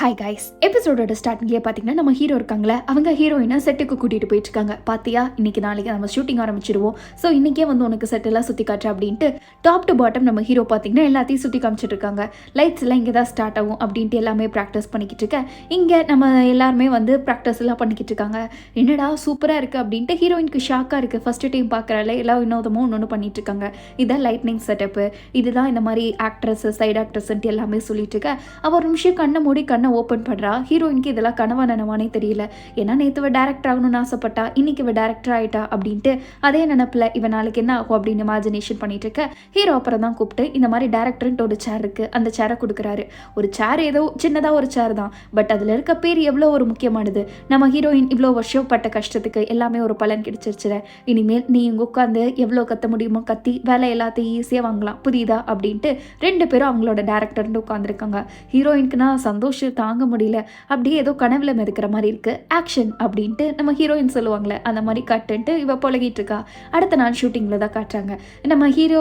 Hi guys, எபிசோடோட ஸ்டார்டிங்லேயே பார்த்தீங்கன்னா நம்ம ஹீரோ இருக்காங்களே, அவங்க ஹீரோயினை செட்டுக்கு கூட்டிகிட்டு போயிட்டு இருக்காங்க. பார்த்தியா, இன்னைக்கு நாளைக்கு நம்ம ஷூட்டிங் ஆரம்பிச்சிடுவோம். ஸோ இன்றைக்கே வந்து உனக்கு செட்டெல்லாம் சுற்றி காட்டுற அப்படின்ட்டு டாப் டு பாட்டம் நம்ம ஹீரோ பார்த்தீங்கன்னா எல்லாத்தையும் சுற்றி காமிச்சிட்டு இருக்காங்க. லைட்ஸ் எல்லாம் இங்கே தான் ஸ்டார்ட் ஆகும் அப்படின்ட்டு எல்லாமே ப்ராக்டிஸ் பண்ணிக்கிட்டு இருக்கேன். இங்கே நம்ம எல்லாருமே வந்து ப்ராக்டிஸ் எல்லாம் பண்ணிக்கிட்டு இருக்காங்க. என்னடா சூப்பராக இருக்குது அப்படின்ட்டு ஹீரோயினுக்கு ஷாக்காக இருக்குது. ஃபஸ்ட்டு டைம் பார்க்குறால எல்லா வினோதமும் ஒன்று பண்ணிட்டு இருக்காங்க. இதான் லைட்னிங் செட்டப்பு, இதுதான் இந்த மாதிரி ஆக்ட்ரஸ் சைட் ஆக்ட்ரஸ்ன்ட்டு எல்லாமே சொல்லிட்டு இருக்கேன். அவள் ஒரு நிமிஷம் கண்ணை மூடி கண்ணை ஓப்பன் பண்ணுறா. ஹீரோயினுக்கு இதெல்லாம் கனவா நனவானே தெரியல. ஏன்னா நேற்று இவ டேரக்டர் ஆகணும்னு ஆசைப்பட்டா, இன்னைக்கு இவ டேரக்டர் ஆகிட்டா அப்படின்ட்டு அதே நினப்பில் இவன் நாளைக்கு என்ன ஆகும் அப்படின்னு இமேஜினேஷன் பண்ணிட்டு இருக்க. ஹீரோ அப்புறம் தான் கூப்பிட்டு இந்த மாதிரி டேரக்டர்ன்ட்டு ஒரு சேர் இருக்குது, அந்த சேரை கொடுக்குறாரு. ஒரு சேர் ஏதோ சின்னதாக ஒரு சேர் தான், பட் அதில் இருக்க பேர் எவ்வளோ ஒரு முக்கியமானது. நம்ம ஹீரோயின் இவ்வளோ வருஷம் பட்ட கஷ்டத்துக்கு எல்லாமே ஒரு பலன் கிடைச்சிருச்சுல. இனிமேல் நீ இங்கே உட்காந்து எவ்வளோ கத்த முடியுமோ கத்தி வேலை எல்லாத்தையும் ஈஸியாக வாங்கலாம், புரியுதா அப்படின்ட்டு ரெண்டு பேரும் அவங்களோட டேரக்டர்னு உட்காந்துருக்காங்க. ஹீரோயினுக்குன்னா சந்தோஷம் தாங்க முடியல. அப்படியே ஏதோ கனவுல மிதக்கிற மாதிரி இருக்கு. ஆக்ஷன் அப்படின்ட்டு நம்ம ஹீரோயின் சொல்லுவாங்களே, அந்த மாதிரி கட்டுன்ட்டு இவ பொழகிட்டு இருக்கா. அடுத்த நாள் ஷூட்டிங்கில் தான் காட்டுறாங்க. நம்ம ஹீரோ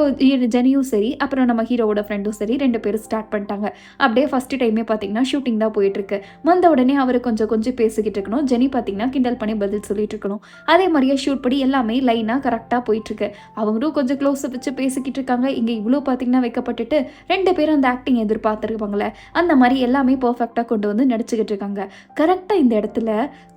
ஜெனியும் சரி, அப்புறம் நம்ம ஹீரோவோட ஃப்ரெண்டும் சரி, ரெண்டு பேரும் ஸ்டார்ட் பண்ணிட்டாங்க. அப்படியே ஃபர்ஸ்ட் டைமே பார்த்தீங்கன்னா ஷூட்டிங் தான் போயிட்டு இருக்கு. வந்த உடனே அவர் கொஞ்சம் கொஞ்சம் பேசிக்கிட்டு இருக்கணும். ஜெனி பார்த்தீங்கன்னா கிண்டல் பண்ணி பதில் சொல்லிட்டு இருக்கணும். அதே மாதிரியே ஷூட் படி எல்லாமே லைனாக கரெக்டாக போயிட்டு இருக்கு. அவங்களும் கொஞ்சம் க்ளோஸ் வச்சு பேசிக்கிட்டு இருக்காங்க. இங்கே இவ்வளோ பார்த்தீங்கன்னா வைக்கப்பட்டுட்டு ரெண்டு பேரும் அந்த ஆக்டிங் எதிர்பார்த்துருப்பாங்களே, அந்த மாதிரி எல்லாமே பர்ஃபெக்டாக கொண்டு வந்து நடிச்சுக்கிட்டு இருக்காங்க. கரெக்டாக இந்த இடத்துல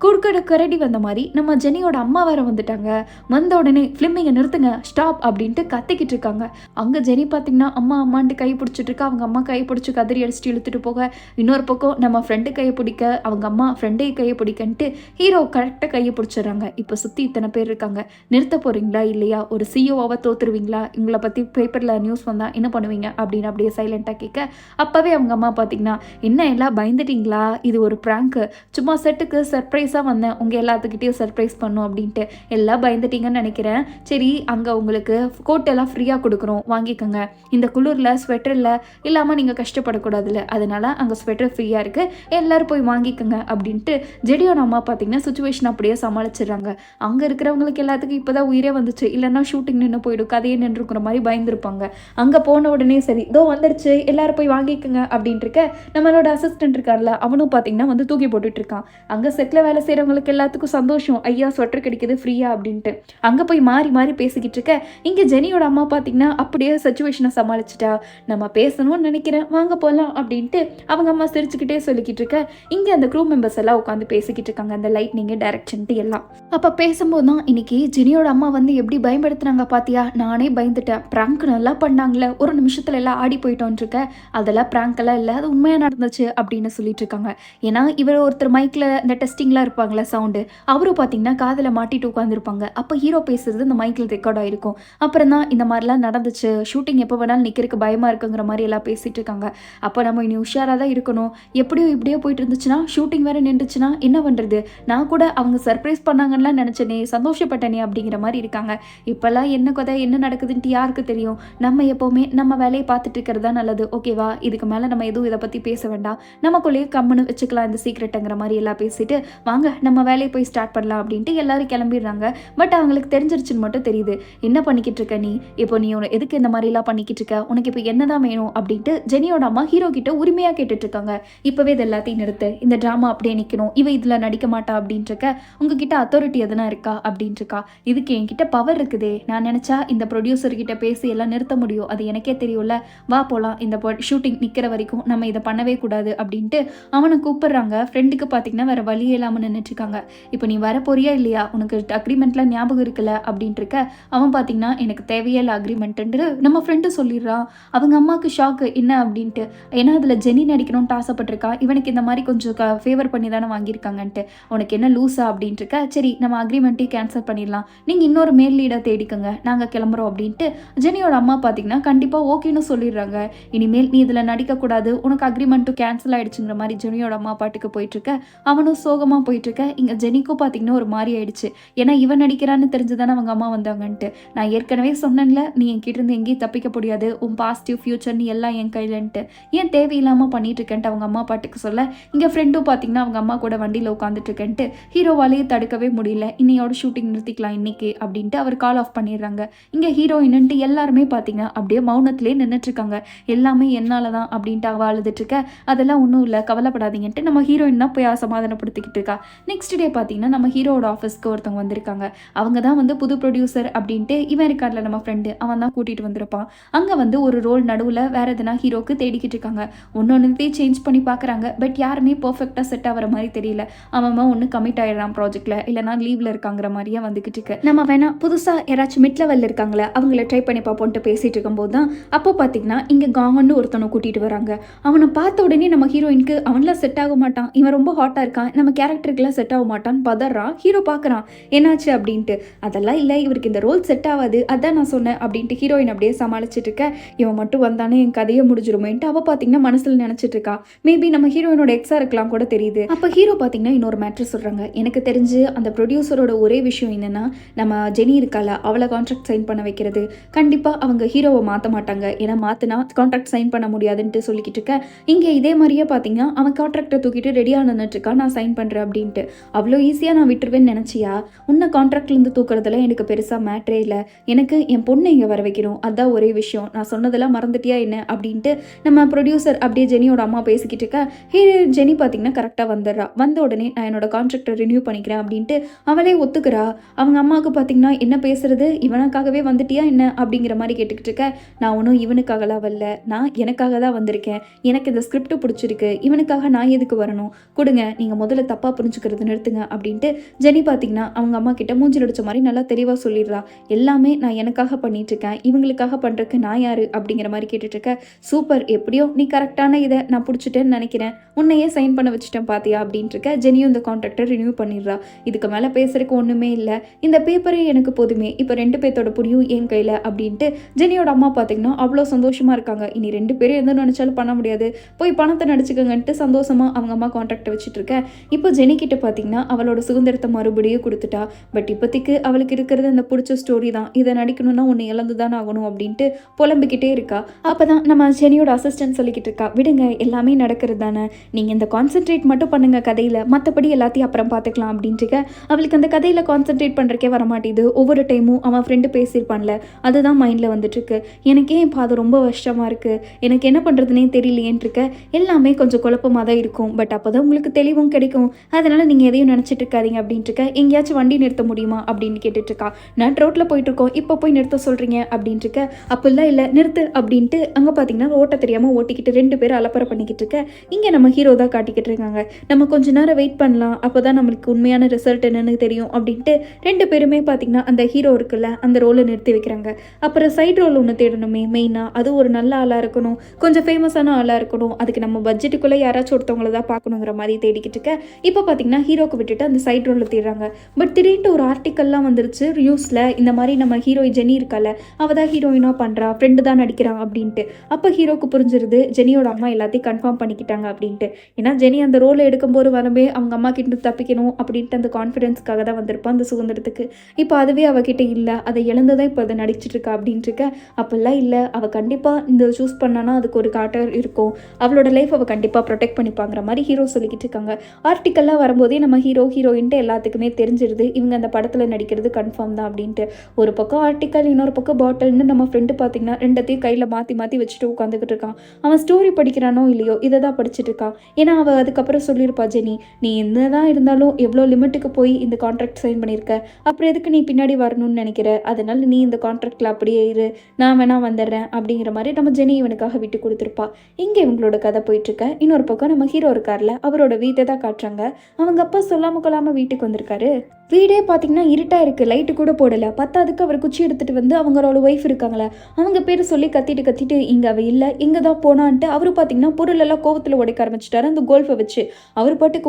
குறுக்கட கரடி வந்த மாதிரி நம்ம ஜெனியோட அம்மா வேற வந்துட்டாங்க. வந்த உடனே ஃபிலிமிங்கை நிறுத்துங்க, ஸ்டாப் அப்படின்ட்டு கத்திக்கிட்டு இருக்காங்க. அங்கே ஜெனி பார்த்தீங்கன்னா அம்மா அம்மான்ட்டு கை பிடிச்சிட்டு இருக்கா. அவங்க அம்மா கையை பிடிச்சி கதறி அடிச்சுட்டு இழுத்துட்டு போக, இன்னொரு பக்கம் நம்ம ஃப்ரெண்டு கையை பிடிக்க, அவங்க அம்மா ஃப்ரெண்டே கையை பிடிக்கன்ட்டு ஹீரோ கரெக்டாக கையை பிடிச்சிடுறாங்க. இப்போ சுற்றி இத்தனை பேர் இருக்காங்க, நிறுத்த போகிறீங்களா இல்லையா, ஒரு சிஓவாவை தோத்துருவீங்களா, இவங்களை பற்றி பேப்பரில் நியூஸ் வந்தால் என்ன பண்ணுவீங்க அப்படின்னு அப்படியே சைலண்ட்டாக கேட்க, அப்போவே அவங்க அம்மா பார்த்தீங்கன்னா என்ன எல்லாம் பயந்துட்டீங்களா, இது ஒரு ப்ராங்க்கு, சும்மா செட்டுக்கு சர்ப்ரைஸாக வந்தேன், உங்கள் எல்லாத்துக்கிட்டையும் சர்ப்ரைஸ் பண்ணும் அப்படின்ட்டு எல்லாம் பயந்துட்டீங்கன்னு நினைக்கிறேன். சரி, அங்கே உங்களுக்கு கோட்டெல்லாம் ஃப்ரீயாக கொடுக்குறோம், வாங்கிக்கோங்க. இந்த குளிரில் ஸ்வெட்டரில் இல்லாமல் நீங்கள் கஷ்டப்படக்கூடாதுல்ல, அதனால அங்கே ஸ்வெட்டர் ஃப்ரீயாக இருக்குது, எல்லோரும் போய் வாங்கிக்கோங்க அப்படின்ட்டு ஜெடியோட அம்மா பார்த்தீங்கன்னா சுச்சுவேஷன் அப்படியே சமாளிச்சிடுறாங்க. அங்கே இருக்கிறவங்களுக்கு எல்லாத்துக்கும் இப்போ தான் உயிரே வந்துச்சு, இல்லைன்னா ஷூட்டிங் நின்று போயிடும், கதையே நின்றுக்கிற மாதிரி பயந்துருப்பாங்க. அங்கே போன உடனே சரி இதோ வந்துடுச்சு, எல்லாரும் போய் வாங்கிக்கோங்க அப்படின்ட்டு இருக்க. நம்மளோட அசிஸ்டன்ட் இருக்கார்ல, அவனும் பார்த்தீங்கன்னா வந்து தூக்கி போட்டுட்டு இருக்கான். அங்கே செட்டில் வேலை செய்கிறவங்களுக்கு எல்லாத்துக்கும் சந்தோஷம், ஐயா ஸ்வெட்டர் கிடைக்குது ஃப்ரீயா அப்படின்ட்டு அங்கே போய் மாறி மாறி பேசிக்கிட்டு இருக்க. இங்கே ஜெனியோட அம்மா பார்த்தீங்கன்னா அப்படியே சுச்சுவேஷனை சமாளிச்சிட்டா. நம்ம பேசணும்னு நினைக்கிறேன், வாங்க போகலாம் அப்படின்ட்டு அவங்க அம்மா சிரிச்சுக்கிட்டே சொல்லிக்கிட்டு இருக்க. இங்கே அந்த க்ரூ மெம்பர்ஸ் எல்லாம் உட்காந்து பேசிக்கிட்டு இருக்காங்க, அந்த லைட்னிங்கு டைரக்ஷன்ட்டு எல்லாம். அப்போ பேசும்போது தான் இன்னைக்கு ஜெனியோட அம்மா வந்து எப்படி பயன்படுத்துனாங்க பார்த்தியா, நானே பயந்துட்டேன், ப்ராங்க் நல்லா பண்ணாங்களே, ஒரு நிமிஷத்துல எல்லாம் ஆடி போயிட்டோன்னு இருக்க, அதெல்லாம் ப்ராங்க் எல்லாம் இல்லை, அது உண்மையாக நடந்துச்சு அப்படின்னு சொல்லிட்டு இருக்காங்க. ஏன்னா இவர் ஒருத்தர் மைக்கில் இந்த டெஸ்டிங்லாம் இருப்பாங்களே சவுண்டு, அவரும் பார்த்தீங்கன்னா காதில் மாட்டிட்டு உட்காந்துருப்பாங்க. அப்போ ஹீரோ பேசுறது இந்த மைக்கில் ரெக்கார்ட் ஆகிருக்கும். அப்புறம் தான் இந்த மாதிரிலாம் நடந்துச்சு, ஷூட்டிங் எப்போ வேணாலும் நிற்கிறதுக்கு பயமாக இருக்குங்கிற மாதிரி எல்லாம் பேசிகிட்டு இருக்காங்க. அப்போ நம்ம இனி உஷாராக தான் இருக்கணும், எப்படியோ இப்படியே போயிட்டு இருந்துச்சுன்னா ஷூட்டிங் வேறு நின்றுச்சுன்னா என்ன பண்ணுறது, நான் கூட அவங்க சர்ப்ரைஸ் பண்ணாங்கன்னு நினச்சேனே, சந்தோஷப்பட்டனே அப்படிங்கிற மாதிரி இருக்காங்க. இப்போல்லாம் என்ன கதை என்ன நடக்குதுன்ட்டு யாருக்கு தெரியும், நம்ம எப்போவுமே நம்ம வேலையை பார்த்துட்டு இருக்கிறது தான் நல்லது, ஓகேவா. இதுக்கு மேலே நம்ம எதுவும் இதை பற்றி பேச வேண்டாம், நமக்குள்ளேயே கம்முன்னு வச்சுக்கலாம் இந்த சீக்ரெட்டுங்கிற மாதிரி எல்லாம் பேசிட்டு வாங்க நம்ம வேலையை போய் ஸ்டார்ட் பண்ணலாம் அப்படின்ட்டு எல்லாரும் கிளம்பிடுறாங்க. பட் அவங்களுக்கு தெரிஞ்சிருச்சுன்னு மட்டும் தெரியுது. என்ன பண்ணிக்கிட்டு இருக்க நீ இப்போ, நீ எதுக்கு இந்த மாதிரிலாம் பண்ணிக்கிட்டு இருக்க, உனக்கு இப்போ என்னதான் வேணும் அப்படின்ட்டு ஜெனியோட அம்மா ஹீரோ கிட்ட உரிமையாக கேட்டுட்டு இருக்காங்க. இப்போவே இது எல்லாத்தையும் நிறுத்து, இந்த ட்ராமா அப்படியே நிற்கணும், இவ இதில் நடிக்க மாட்டா அப்படின்ட்டு இருக்க. உங்ககிட்ட அத்தாரிட்டி எதுனா இருக்கா அப்படின்ட்டு இருக்கா. இதுக்கு என்கிட்ட பவர் இருக்குதே, நான் நினச்சா இந்த ப்ரொடியூசர் கிட்ட பேசி எல்லாம் நிறுத்த முடியும், அது எனக்கே தெரியும்ல, வா போகலாம், இந்த ஷூட்டிங் நிற்கிற வரைக்கும் நம்ம இதை பண்ணவே கூடாது அப்படின்ட்டு அவனை கூப்பிடுறாங்க. ஃப்ரெண்டுக்கு பார்த்தீங்கன்னா வேற வழியே இல்லாமல் நின்றுட்டு இருக்காங்க. இப்போ நீ வர போறியா இல்லையா, உனக்கு அக்ரிமெண்ட்ல ஞாபகம் இருக்குல்ல அப்படின்ட்டு இருக்க. அவன் பார்த்தீங்கன்னா எனக்கு தேவையே இல்லை அக்ரிமெண்ட்டு நம்ம ஃப்ரெண்டு சொல்லிடுறான். அவங்க அம்மாவுக்கு ஷாக்கு என்ன அப்படின்ட்டு, ஏன்னா அதில் ஜெனி நடிக்கணும்ட்டு ஆசைப்பட்டிருக்கா, இவனுக்கு இந்த மாதிரி கொஞ்சம் ஃபேவர் பண்ணி தானே வாங்கியிருக்காங்கன்ட்டு. உனக்கு என்ன லூஸா அப்படின்ட்டு இருக்க. சரி நம்ம அக்ரிமெண்ட்டையும் கேன்சல் பண்ணிடலாம், நீங்கள் இன்னொரு மேல் லீடை தேடிக்கோங்க, நாங்கள் கிளம்புறோம் அப்படின்ட்டு ஜெனியோட அம்மா பார்த்தீங்கன்னா கண்டிப்பாக ஓகேன்னு சொல்லிடுறாங்க. இனிமேல் நீ இதில் நடிக்கக்கூடாது, உனக்கு அக்ரிமெண்ட்டும் கேன்சல் ஆகிடுச்சுங்கிற மாதிரி ஜெனியோட அம்மா பாட்டுக்கு போயிட்டுருக்க. அவனும் சோகமாக போயிட்டுருக்க. இங்கே ஜெனிக்கும் பார்த்தீங்கன்னா ஒரு மாதிரி ஆயிடுச்சு, ஏன்னா இவன் நடிக்கிறான்னு தெரிஞ்சுதானே அவங்க அம்மா வந்தாங்கன்ட்டு. நான் ஏற்கனவே சொன்னேன்ல, நீ என்கிட்ட இருந்து எங்கேயும் தப்பிக்க முடியாது, உன் பாசிட்டிவ் ஃபியூச்சர் நீ எல்லாம் என் கையிலன்ட்டு, ஏன் தேவையில்லாமல் பண்ணிட்டு இருக்கேன்ட்டு அவங்க அம்மா பாட்டுக்கு சொல்ல. இங்கே ஃப்ரெண்டும் பார்த்தீங்கன்னா அவங்க அம்மா கூட வண்டியில் உட்காந்துட்டு இருக்கேன்ட்டு ஹீரோவாலேயே தடுக்கவே முடியல, இன்னையோட ஷூட்டிங் நிறுத்திக்கலாம் இன்னைக்கு அப்படின்ட்டு அவர் கால் ஆஃப் பண்ணிடுறாங்க. இங்கே ஹீரோயின்ட்டு எல்லாருமே பார்த்தீங்க அப்படியே மௌனத்திலே நின்றுட்டு இருக்காங்க. எல்லாமே என்னால தான் அப்படின்ட்டு அவள் அழுதுட்டு இருக்க. அதெல்லாம் ஒன்றும் இல்லை கவலைப்படாதீங்கன்ட்டு நம்ம ஹீரோயின் தான் போய் சமாதானப்படுத்திக்கிட்டு இருக்கா. நெக்ஸ்ட் டே பார்த்தீங்கன்னா நம்ம ஹீரோட ஆஃபீஸ்க்கு ஒருத்தவங்க வந்திருக்காங்க. அவங்க தான் வந்து புது ப்ரொடியூசர் அப்படின்ட்டு இவன் இருக்கார்ல நம்ம ஃப்ரெண்டு, அவன் தான் கூட்டிகிட்டு வந்திருப்பான். அங்கே வந்து ஒரு ரோல் நடுவில் வேறு எதுனா ஹீரோக்கு தேடிக்கிட்டு இருக்காங்க. ஒன்னொன்னுத்தையும் சேஞ்ச் பண்ணி பார்க்குறாங்க. பட் யாருமே பர்ஃபெக்டாக செட் ஆகிற மாதிரி தெரியல. அவன் ஒன்று கமிட் ஆகிடுறான் ப்ராஜெக்டில், இல்லைனா லீவில் இருக்காங்கிற மாதிரியே வந்துக்கிட்டு இருக்கு. நம்ம வேணா புதுசாக யாராச்சும் மிட் லெவலில் இருக்காங்களே அவங்கள ட்ரை பண்ணி பார்ப்போன்ட்டு பேசிகிட்டு இருக்கும்போது தான் அப்போ பார்த்தீங்கன்னா இங்கே காங்கன்னு ஒருத்தனை கூட்டிகிட்டு வராங்க. அவனை பார்த்த உடனே நம்ம ஹீரோயினுக்கு அவன்லாம் செட் ஆக மாட்டான், இவன் ரொம்ப ஹாட்டாக இருக்கான், நம்ம கேரக்டருக்குலாம் செட் ஆக மாட்டான்னு பதறான். ஹீரோ பார்க்குறான் என்னாச்சு அப்படின்ட்டு. அதெல்லாம் இல்லை, இவருக்கு இந்த ரோல் செட் ஆகாது, அதான் நான் சொன்னேன் அப்படின்ட்டு ஹீரோயின் அப்படியே சமாளிச்சுட்டு இருக்க. இவன் மட்டும் வந்தானே என் கதையை முடிஞ்சிருமேன்ட்டு அவள் பார்த்தீங்கன்னா மனசில் நினச்சிட்டு இருக்கா. மேபி நம்ம ஹீரோயினோட எக்ஸா இருக்கலாம் கூட தெரியுது. அப்போ ஹீரோ பார்த்தீங்கன்னா இன்னொரு மேட்ரு சொல்கிறாங்க. எனக்கு தெரிஞ்சு அந்த ப்ரொடியூசரோட ஒரே விஷயம் என்னென்னா, நம்ம ஜெனி இருக்கால அவளை கான்ட்ராக்ட் சைன் பண்ண வைக்கிறது. கண்டிப்பாக அவங்க ஹீரோவை மாற்ற மாட்டாங்க, ஏன்னா மாற்றினா கான்ட்ராக்ட் சைன் பண்ண முடியாதுன்ட்டு சொல்லிக்கிட்டு இருக்க. இங்கே இதே மாதிரியே பார்த்தீங்கன்னா அவன் கான்ட்ராக்டை தூக்கிட்டு ரெடியாக நின்றுட்டுருக்கா, நான் சைன் பண்ணுறேன் அப்படின்ட்டு. அவ்வளோ ஈஸியாக நான் விட்டுருவேன்னு நினச்சியா? உன்னை கான்ட்ராக்ட்லேருந்து தூக்குறதுல எனக்கு பெருசாக மேட்ரே இல்லை, எனக்கு என் பொண்ணு இங்கே வர வைக்கணும், அதான் ஒரே விஷயம், நான் சொன்னதெல்லாம் மறந்துட்டியா என்ன அப்படின்ட்டு நம்ம ப்ரொடியூசர் அப்படியே ஜெனியோட அம்மா பேசிக்கிட்டு இருக்க. ஜெனி பார்த்தீங்கன்னா கரெக்டாக வந்துடுறா. வந்த உடனே நான் என்னோட கான்ட்ராக்டை ரினியூ பண்ணிக்கிறேன் அப்படின்ட்டு அவளே ஒத்துக்கிறா. அவங்க அம்மாவுக்கு பார்த்தீங்கன்னா என்ன பேசுறது, இவனுக்காகவே வந்துட்டியா என்ன அப்படிங்கிற மாதிரி கேட்டுக்கிட்டு இருக்க. நான் ஒன்றும் இவனுக்காகலாம் வரல, நான் எனக்காக தான் வந்திருக்கேன், எனக்கு இந்த ஸ்கிரிப்ட் பிடிச்சிருக்கு, இவனுக்காக நான் எதுக்கு வரணும், கொடுங்க, நீங்கள் முதல்ல தப்பாக புரிஞ்சுக்கிறது நிறுத்துங்க அப்படின்ட்டு ஜெனி பார்த்தீங்கன்னா அவங்க அம்மா கிட்ட மூஞ்சில் அடிச்ச மாதிரி நல்லா தெளிவாக சொல்லிடுறா. எல்லாமே நான் எனக்காக பண்ணிட்டு இருக்கேன், இவங்களுக்காக பண்ணுறதுக்கு நான் யாரு அப்படிங்கிற மாதிரி கேட்டுட்டு இருக்க. சூப்பர், எப்படியோ நீ கரெக்டான இதை நான் பிடிச்சிட்டேன்னு நினைக்கிறேன், உன்னையே சைன் பண்ண வச்சுட்டேன் பாத்தியா அப்படின்ட்டு இருக்க. ஜெனியும் இந்த கான்ட்ராக்டை ரினியூ பண்ணிடுறா. இதுக்கு மேலே பேசுறதுக்கு ஒன்றுமே இல்லை, இந்த பேப்பரே எனக்கு போதுமே, இப்போ 2 பேர்த்தோட புரியும் என் கையில் அப்படின்ட்டு ஜெனியோட அம்மா பார்த்தீங்கன்னா அவ்வளோ சந்தோஷமாக இருக்காங்க. இனி 2 பேரும் எந்த நினச்சாலும் பண்ண முடியாது, போய் பணத்தை நடிச்சுக்கங்கன்ட்டு சந்தோஷமாக அவங்க அம்மா கான்ட்ராக்டை வச்சுட்டு இருக்க. இப்போ ஜெனி கிட்ட பார்த்தீங்கன்னா அவளோட சுதந்திரத்தை மறுபடியும் கொடுத்துட்டா. பட் இப்போதைக்கு அவளுக்கு இருக்கிறது அந்த பிடிச்ச ஸ்டோரி தான், இதை நடிக்கணும்னா ஒன்று இழந்து தான் ஆகணும் அப்படின்ட்டு புலம்பிக்கிட்டே இருக்கா. அப்போ தான் நம்ம ஜெனியோட அசிஸ்டன்ட் சொல்லிக்கிட்டு இருக்கா, விடுங்க எல்லாமே நடக்கிறது தானே, நீங்கள் இந்த கான்சென்ட்ரேட் மட்டும் பண்ணுங்க கதையில், மற்றபடி எல்லாத்தையும் அப்புறம் பார்த்துக்கலாம் அப்படின்ட்டு. அவளுக்கு அந்த கதையில் கான்சென்ட்ரேட் பண்ணுறக்கே வரமாட்டேது. ஒவ்வொரு டைமும் அவன் ஃப்ரெண்டு பேசியிருப்பான்ல அதுதான் மைண்டில் வந்துட்டுருக்கு. எனக்கே இப்போ அது ரொம்ப கஷ்டமாக இருக்குது, எனக்கு என்ன பண்ணுறதுனே தெரியலையேன்ட்டு இருக்க. எல்லாமே கொஞ்சம் குழப்பமாக தான் இருக்கும், பட் அப்போ தான் உங்களுக்கு தெளிவும் கிடைக்கும், அதனால் நீங்கள் எதையும் நினச்சிட்டு இருக்காதீங்க அப்படின்ட்டு இருக்க. எங்கேயாச்சும் வண்டி நிறுத்த முடியுமா அப்படின்னு கேட்டுட்ருக்கா. நான் ரோட்டில் போயிட்டுருக்கோம், இப்போ போய் நிறுத்த சொல்கிறீங்க அப்படின்ட்டு இருக்க. அப்படிலாம் இல்லை, நிறுத்து அப்படின்ட்டு அங்கே பார்த்தீங்கன்னா ஓட்ட தெரியாமல் ஓட்டிக்கிட்டு 2 பேரும் அலப்பறை பண்ணிக்கிட்டு இருக்க. இங்கே நம்ம ஹீரோ தான் காட்டிக்கிட்டு இருக்காங்க. நம்ம கொஞ்ச நேரம் வெயிட் பண்ணலாம், அப்போ தான் நம்மளுக்கு உண்மையான ரிசல்ட் என்னன்னு தெரியும் அப்படின்ட்டு 2 பேருமே பார்த்தீங்கன்னா அந்த ஹீரோ இருக்குல்ல அந்த ரோலை நிறுத்தி வைக்கிறாங்க. அப்புறம் சைட் ரோல் ஒன்று தேடணுமே மெயினாக, அது ஒரு நல்ல ஆளாக இருக்கணும், கொஞ்சம் ஃபேமஸான ஆளாக இருக்கணும், அதுக்கு நம்ம பட்ஜெட்டுக்குள்ளே யாராச்சும் ஒருத்தவங்கள தான் பார்க்கணுங்கிற மாதிரி தேடிக்கிட்டு இருக்க. இப்போ பார்த்தீங்கன்னா ஹீரோக்கு விட்டுட்டு அந்த சைட் ரோலில் தேடுறாங்க. பட் திடீர்னு ஒரு ஆர்டிக்கல்லாம் வந்துருச்சு நியூஸில், இந்த மாதிரி நம்ம ஹீரோயின் ஜெனி இருக்கால அவள் தான் ஹீரோயினாக பண்ணுறா, ஃப்ரெண்டு தான் நடிக்கிறான் அப்படின்ட்டு. அப்போ ஹீரோக்கு புரிஞ்சிருது ஜெனியோட அம்மா எல்லாத்தையும் கன்ஃபார்ம் பண்ணிக்கிட்டாங்க அப்படின்ட்டு. ஏன்னா ஜெனி அந்த ரோலை எடுக்கும்போது வரவே அவங்க அம்மா கிட்ட தப்பிக்கணும் அப்படின்ட்டு அந்த கான்ஃபிடென்ஸ்க்காக தான் வந்திருப்பான் அந்த சுதந்திரத்துக்கு. இப்போ அதுவே அவகிட்ட இல்லை, அதை இழந்ததான் இப்போ அதை நடிச்சிட்டு இருக்கா அப்படின்ட்டு இருக்க. அப்பெல்லாம் இல்லை, அவள் கண்டிப்பாக இந்த சூஸ் பண்ணானா அதுக்கு ஒரு காட்டர் இருக்கும், அவளோட லைஃப் அவள் கண்டிப்பாக ப்ரொடெக்ட் பண்ணிப்பாங்கிற மாதிரி ஹீரோ சொல்லிக்கிட்டு இருக்காங்க. ஆர்டிக்கல்லாம் வரும்போதே நம்ம ஹீரோயின்ட்டு எல்லாத்துக்குமே தெரிஞ்சிருது இவங்க அந்த படத்தில் நடிக்கிறது கன்ஃபார்ம் தான் அப்படின்ட்டு. ஒரு பக்கம் ஆர்டிக்கல், இன்னொரு பக்கம் பாட்டில்னு நம்ம ஃப்ரெண்டு பார்த்தீங்கன்னா 2த்தையும் கையில் மாற்றி மாற்றி வச்சுட்டு உட்காந்துக்கிட்டு இருக்கான். அவன் ஸ்டோரி படிக்கிறானோ இல்லையோ இதை தான் படிச்சுட்டு இருக்கான். ஏன்னா அவள் அதுக்கப்புறம் சொல்லியிருப்பா, ஜெனி நீ என்னதான் இருந்தாலும் எவ்வளோ லிமிட்டுக்கு போய் இந்த கான்ட்ராக்ட் சைன் பண்ணியிருக்க, அப்புறம் எதுக்கு நீ பின்னாடி வரணும்னு நினைக்கிற, அதனால நீ இந்த கான்ட்ராக்டில் அப்படியே இரு, நான் வேணா வந்துடுறேன் அப்படிங்கிற மாதிரி நம்ம ஜெனி இவனுக்காக விட்டு கொடுத்துருப்பா. இங்கே இவங்களோட கதை போயிட்டுருக்க. இன்னொரு பக்கம் நம்ம ஹீரோ இருக்கார்ல அவரோட வீட்டை தான் காட்டுறாங்க. அவங்க அப்பா சொல்லாமல் கொள்ளாமல் வீட்டுக்கு வந்திருக்காரு. வீடே பார்த்தீங்கன்னா இருட்டாக இருக்குது, லைட்டு கூட போடலை. பத்தாதுக்கு அவர் குச்சி எடுத்துகிட்டு வந்து அவங்களோட ஒய்ஃப் இருக்காங்களே அவங்க பேர் சொல்லி கத்திட்டு இங்கே அவள் இல்லை எங்கே தான் போனான்ட்டு அவர் பார்த்தீங்கன்னா பொருளெல்லாம் கோவத்தில் உடைக்க ஆரம்பிச்சிட்டாரு அந்த கோல்ஃபை வச்சு. அவர் பாட்டுக்கு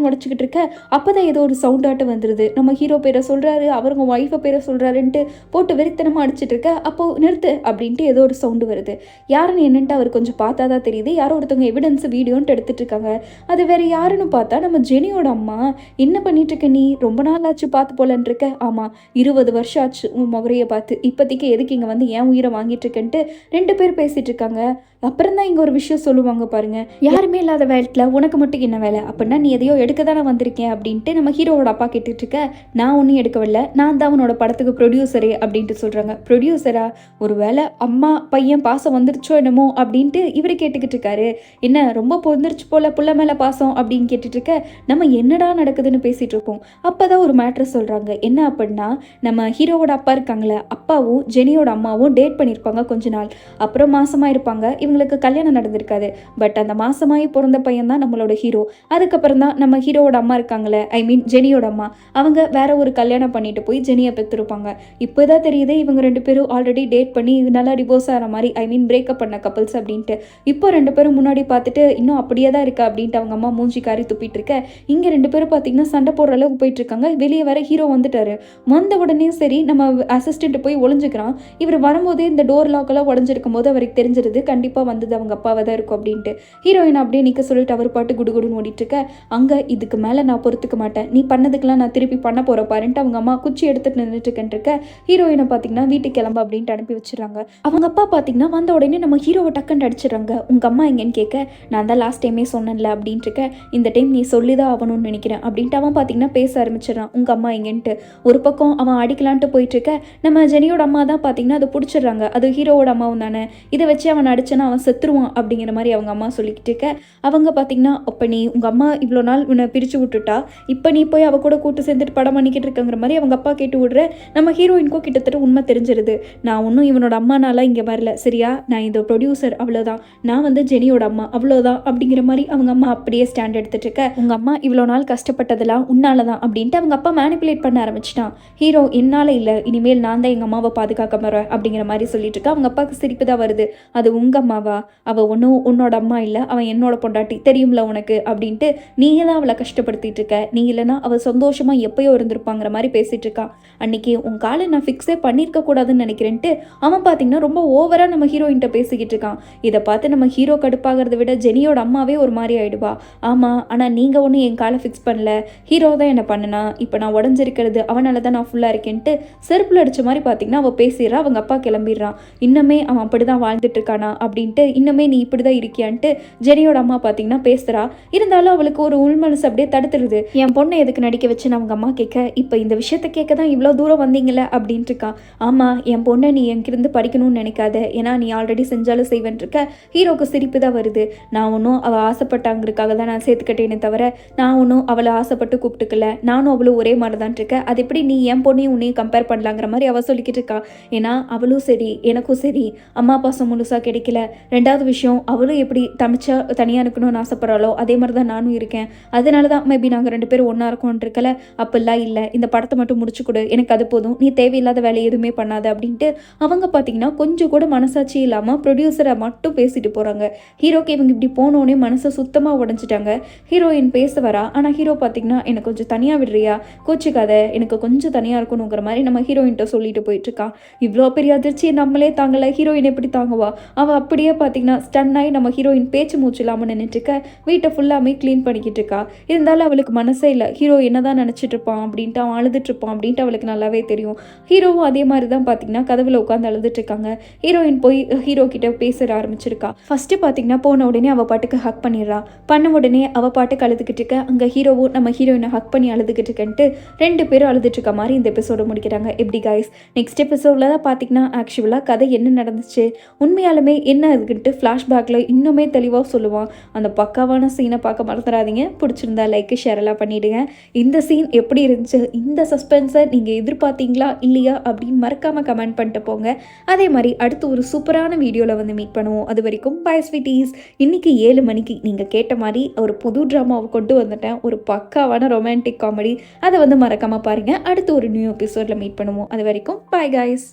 உடச்சிக்கிட்டு இருக்க. அப்போ தான் ஏதோ ஒரு சவுண்டாட்டம் வந்துடுது. நம்ம ஹீரோ பேரை சொல்கிறாரு, அவருங்க ஒய்ஃபை பேரை சொல்கிறாருன்ட்டு போட்டு வெறித்தனமாக அடிச்சிட்டு இருக்க. அப்போது நிறுத்து அப்படின்ட்டு ஏதோ ஒரு சவுண்டு வருது. யாருன்னு என்னன்ட்டு அவர் கொஞ்சம் பார்த்தா தான் தெரியுது, யாரோ ஒருத்தவங்க எவிடன்ஸ் வீடியோன்ட்டு எடுத்துகிட்டு இருக்காங்க. அது வேறு யாருன்னு பார்த்தா நம்ம ஜெனியோட அம்மா. என்ன பண்ணிட்டு இருக்க நீ, ரொம்ப நாள் ஆச்சு பார்த்து போலன்னு இருக்க. ஆமாம் 20 வருஷம் ஆச்சு உன் முகரையை பார்த்து, இப்போதைக்கு எதுக்கு இங்கே வந்து ஏன் உயிரை வாங்கிட்டு இருக்கேன்ட்டு 2 பேர் பேசிகிட்டு இருக்காங்க. அப்புறம் தான் இங்கே ஒரு விஷயம் சொல்லுவாங்க பாருங்க, யாருமே இல்லாத வேலையில் உனக்கு மட்டும் என்ன வேலை அப்படின்னா நீ எதையோ எடுக்க தானே வந்திருக்கேன் அப்படின்ட்டு நம்ம ஹீரோவோட அப்பா கேட்டுட்டு இருக்க. நான் ஒன்றும் எடுக்கவில்லை, நான் தான் அவனோட படத்துக்கு ப்ரொடியூசரே அப்படின்ட்டு சொல்கிறாங்க. ப்ரொடியூசரா? ஒரு வேளை அம்மா பையன் பாசம் வந்துருச்சோ என்னமோ அப்படின்ட்டு இவர் கேட்டுக்கிட்டு இருக்காரு. என்ன ரொம்ப பொந்துருச்சு போல புள்ள மேலே பாசம் அப்படின்னு கேட்டுட்டு இருக்க. நம்ம என்னடா நடக்குதுன்னு பேசிகிட்டு இருப்போம். அப்போ தான் ஒரு மேட்ரு சொல்கிறாங்க. என்ன அப்படின்னா, நம்ம ஹீரோவோட அப்பா இருக்காங்களே, அப்பாவும் ஜெனியோட அம்மாவும் டேட் பண்ணியிருப்பாங்க கொஞ்ச நாள். அப்புறம் மாசமாக இருப்பாங்க. இவங்களுக்கு கல்யாணம் நடந்திருக்காது. பட் அந்த மாசமாகி பிறந்த பையன் தான் நம்மளோட ஹீரோ. அதுக்கப்புறம் தான் நம்ம ஹீரோவோட அம்மா இருக்காங்களே, ஐ மீன் ஜெனியோட அம்மா, அவங்க வேற ஒரு கல்யாணம் பண்ணிட்டு போய் ஜெனியை பெற்றிருப்பாங்க. இப்போ தான் தெரியுது இவங்க 2 பேரும் ஆல்ரெடி டேட் பண்ணி நல்லா டிவோர்ஸ் ஆகிற மாதிரி, ஐ மீன் பிரேக்கப் பண்ண கப்பல்ஸ் அப்படின்ட்டு. இப்போ 2 பேரும் முன்னாடி பார்த்துட்டு இன்னும் அப்படியே தான் இருக்கா அப்படின்ட்டு அவங்க அம்மா மூஞ்சி காரி துப்பிட்டு இருக்க. இங்கே 2 பேரும் பார்த்தீங்கன்னா சண்டை போடுற அளவுக்கு போயிட்டு இருக்காங்க. வெளியே வர ஹீரோ வந்துட்டாரு. வந்த உடனே சரி நம்ம அசிஸ்டன்ட் போய் ஒளிஞ்சுக்கிறான். இவர் வரும்போதே இந்த டோர் லாக்கெல்லாம் உடஞ்சிருக்கும் போது அவருக்கு தெரிஞ்சிருது கண்டிப்பாக வந்தது அவங்க அப்பாவை தான் இருக்கும் அப்படின்ட்டு. ஹீரோயின் அப்படியே நிற்க சொல்லிட்டு அவர் பாட்டு குடுகுடுன்னு ஓடிட்டு இருக்க. அங்கே இதுக்கு மேலே நான் பொறுத்துக்க மாட்டேன், நீ பண்ணதுக்கெல்லாம் நான் திருப்பி பண்ண போகிற பாருன்ட்டு அவங்க அம்மா குச்சி எடுத்துட்டு நின்றுட்டு இருக்க. ஹீரோயினை பார்த்தீங்கன்னா வீட்டுக்கு கிளம்ப அப்படின்ட்டு அனுப்பி வச்சிடறாங்க. அவங்க அப்பா பார்த்தீங்கன்னா வந்த உடனே நம்ம ஹீரோவை டக்குன்னு அடிச்சிடறாங்க. உங்கள் அம்மா எங்கன்னு கேட்க, நான் தான் லாஸ்ட் டைமே சொன்னேன்ல அப்படின்ட்டு இருக்க. இந்த டைம் நீ சொல்லி தான் ஆகணும்னு நினைக்கிறேன் அப்படின்ட்டு அவன் பார்த்தீங்கன்னா பேச ஆரம்பிச்சிடறான். உங்கள் அம்மா எங்கன்ட்டு. ஒரு பக்கம் அவன் அடிக்கலான்ட்டு போயிட்டு இருக்க. நம்ம ஜெனியோட அம்மா தான் பார்த்தீங்கன்னா அதை பிடிச்சிடுறாங்க. அது ஹீரோவோட அம்மாவும் தானே, இதை வச்சு அவன் அடிச்சனா அவன் செத்துருவான் அப்படிங்கிற மாதிரி அவங்க அம்மா சொல்லிக்கிட்டு இருக்க. அவங்க பார்த்தீங்கன்னா, அப்போ நீ உங்கள் அம்மா இவ்வளோ நாள் உன்னை பிரித்து விட்டுட்டா, இப்போ நீ போய் அவ கூட கூட்டு சேர்ந்துட்டு படம் பண்ணிக்கிட்டு இருக்கங்கிற மாதிரி அவங்க அப்பா கேட்டு விடுற. நம்ம ஹீரோயினுக்கும் கிட்டத்தட்ட உண்மை தெரிஞ்சிருது. நான் ஒன்றும் இவனோட அம்மானால இங்கே வரல சரியா, நான் இந்த ப்ரொடியூசர் அவ்வளோதான், நான் வந்து ஜெனியோட அம்மா அவ்வளோதான் அப்படிங்கிற மாதிரி அவங்க அம்மா அப்படியே ஸ்டாண்ட் எடுத்துட்டு இருக்க. உங்கள் அம்மா இவ்வளோ நாள் கஷ்டப்பட்டதெல்லாம் உன்னால தான் அப்படின்ட்டு அவங்க அப்பா மேனிப்புலேட் பண்ண ஆரம்பிச்சிட்டான். ஹீரோ என்னால் இல்லை, இனிமேல் நான் தான் எங்கள் அம்மாவை பாதுகாக்க போகிறேன் அப்படிங்கிற மாதிரி சொல்லிட்டு இருக்கா. அவங்க அப்பாவுக்கு சிரிப்பு தான் வருது. அது உங்கள் அம்மாவா? அவள் ஒன்றும் உன்னோட அம்மா இல்லை, அவன் என்னோட பொண்டாட்டி தெரியும்ல உனக்கு அப்படின்ட்டு நீயே தான் அவளை கஷ்டப்படுத்திட்டு இருக்க, நீ இல்லைன்னா அவள் சந்தோஷமாக எப்பயோ இருந்திருப்பாங்கிற மாதிரி பேசிகிட்டு இருக்கான். அன்னைக்கு உன் காலை நான் ஃபிக்ஸே பண்ணியிருக்க கூடாதுன்னு நினைக்கிறேன்ட்டு அவன் பார்த்தீங்கன்னா ரொம்ப ஓவராக நம்ம ஹீரோயின்ட்ட பேசிக்கிட்டு இருக்கான். இதை பார்த்து நம்ம ஹீரோ கடுப்பாகிறத விட ஜெனியோட அம்மாவே ஒரு மாதிரி ஆயிடுவா. ஆமாம், ஆனால் நீங்கள் ஒன்றும் என் காலை ஃபிக்ஸ் பண்ணல, ஹீரோ தான் என்ன பண்ணுனா, இப்போ நான் உடஞ்சிருக்கிறது அவனால தான் நான் ஃபுல்லாக இருக்கேன்ட்டு செருப்பில் அடித்த மாதிரி பார்த்தீங்கன்னா அவள் பேசிடுறா. அவங்க அப்பா கிளம்பிடுறான். இன்னமே அவன் அப்படி தான் வாழ்ந்துட்டு இருக்கானா அப்படின்ட்டு, இன்னமே நீ இப்படி தான் இருக்கியான்ட்டு ஜெனியோட அம்மா பார்த்தீங்கன்னா பேசுகிறா. இருந்தாலும் அவளுக்கு ஒரு உள்மனசு அப்படியே தடுத்துருது. என் பொண்ணை எதுக்கு நடிக்க வச்சுன்னு அவங்க அம்மா கேட்க, இப்போ இந்த விஷயத்தை கேட்க தான் இவ்வளோ தூரம் வந்தீங்கள அப்படின்ட்டு இருக்கா. ஆமாம், என் பொண்ணை நீ என்கிருந்து படிக்கணும்னு நினைக்காத, ஏன்னா நீ ஆல்ரெடி செஞ்சாலும் செய்வேன் இருக்க. ஹீரோக்கு சிரிப்பு தான் வருது. நான் ஒன்றும் அவள் ஆசைப்பட்டாங்கிறதுக்காக தான் நான் சேர்த்துக்கிட்டேனே தவிர நான் ஒன்றும் அவளை ஆசைப்பட்டு கூப்பிட்டுக்கல, நானும் அவளும் ஒரே மாதிரி தான் இருக்கேன். அது எப்படி நீ என் பொண்ணையும் உன்னையும் கம்பேர் பண்ணலாங்கிற மாதிரி அவள் சொல்லிக்கிட்டு இருக்கா. ஏன்னா அவளும் சரி எனக்கும் சரி அம்மா பாசம் முழுசாக கிடைக்கல. ரெண்டாவது விஷயம், அவளும் எப்படி தமிச்சா தனியாக இருக்கணும்னு ஆசைப்படுறாளோ அதே மாதிரி தான் நானும் இருக்கேன். அதனால தான் மேபி நாங்கள் 2 பேரும் ஒன்றா இருக்கோன்னு இருக்கல. அப்படிலாம் இல்லை, இந்த படத்தை மட்டும் முடிச்சு கொடு, எனக்கு அது போதும், நீ தேவையில்லாத வேலை எதுவுமே பண்ணாத அப்படின்ட்டு அவங்க பார்த்தீங்கன்னா கொஞ்சம் கூட மனசாட்சி இல்லாமல் ப்ரொடியூசரை மட்டும் பேசிட்டு போகிறாங்க. ஹீரோக்கு இவங்க இப்படி போனோடனே மனசை சுத்தமாக உடஞ்சிட்டாங்க. ஹீரோயின் பேச வரா. ஆனால் ஹீரோ பார்த்தீங்கன்னா, எனக்கு கொஞ்சம் தனியாக விடுறியா, கோச்சிக்காத, எனக்கு கொஞ்சம் தனியாக இருக்கணுங்கிற மாதிரி நம்ம ஹீரோயின்ட்ட சொல்லிட்டு போயிட்டுருக்கா. இவ்வளோ பெரிய அதிர்ச்சியை நம்மளே தாங்கலை, ஹீரோயின் எப்படி தாங்குவா? அவள் அப்படியே பார்த்தீங்கன்னா ஸ்டன் ஆகி நம்ம ஹீரோயின் பேச்சு மூச்சு இல்லாமல் நின்றுட்டு இருக்க. வீட்டை ஃபுல்லாமே க்ளீன் பண்ணிக்கிட்டு இருக்கா. இருந்தாலும் அவளுக்கு மனசே இல்லை, ஹீரோ என்ன தான் நினச்சிட்டு இருப்பான் அப்படின்ட்டு, அவன் அழுதுட்டு இருப்பான் அப்படின்ட்டு அவளுக்கு நல்லாவே தெரியும். ஹீரோவும் அதே மாதிரி தான் பார்த்தீங்கன்னா கதவுல உட்காந்து அழுதுட்டு இருக்காங்க. ஹீரோயின் போய் ஹீரோ கிட்ட பேச ஆரம்பிச்சிருக்கா. ஃபர்ஸ்ட் பார்த்தீங்கன்னா போன உடனே அவள் பாட்டுக்கு ஹக் பண்ணிடுறா. பண்ண உடனே அவள் பாட்டுக்கு அழுதுகிட்டு இருக்க. அங்கே ஹீரோவும் நம்ம ஹீரோயினை ஹக் பண்ணி அழுதுகிட்டு இருக்கன்ட்டு 2 பேரும் அழுதுட்டு இருக்க மாதிரி இந்த எபிசோட முடிக்கிறாங்க. எப்படி கைஸ், நெக்ஸ்ட் எபிசோடில் தான் பார்த்தீங்கன்னா ஆக்சுவலாக கதை என்ன நடந்துச்சு, உண்மையாலுமே என்ன இருக்குன்ட்டு ஃப்ளாஷ்பேக்கில் இன்னுமே தெளிவாக சொல்லுவான். அந்த பக்காவான சீனை பார்க்க மறந்துடாதீங்க. பிடிச்சிருந்தா லைக் ஷேர் எல்லாம் பண்ணிவிடுங்க. இந்த சீன் எப்படி இருந்துச்சு, இந்த சஸ்பென்ஸை நீங்கள் எதிர்பார்த்தீங்களா இல்லையா அப்படின்னு மறக்காமல் கமெண்ட் பண்ணிட்டு போங்க. அதே மாதிரி அடுத்து ஒரு சூப்பரான வீடியோவில் வந்து மீட் பண்ணுவோம். அது வரைக்கும் பை ஸ்வீட்டீஸ். இன்றைக்கி 7 மணிக்கு நீங்கள் கேட்ட மாதிரி ஒரு புது ட்ராமாவை கொண்டு வந்துட்டேன், ஒரு பக்காவான ரொமான்டிக் காமெடி. அதை வந்து மறக்காமல் பாருங்கள். அடுத்து ஒரு நியூ எபிசோடில் மீட் பண்ணுவோம். அது வரைக்கும் பை கைஸ்.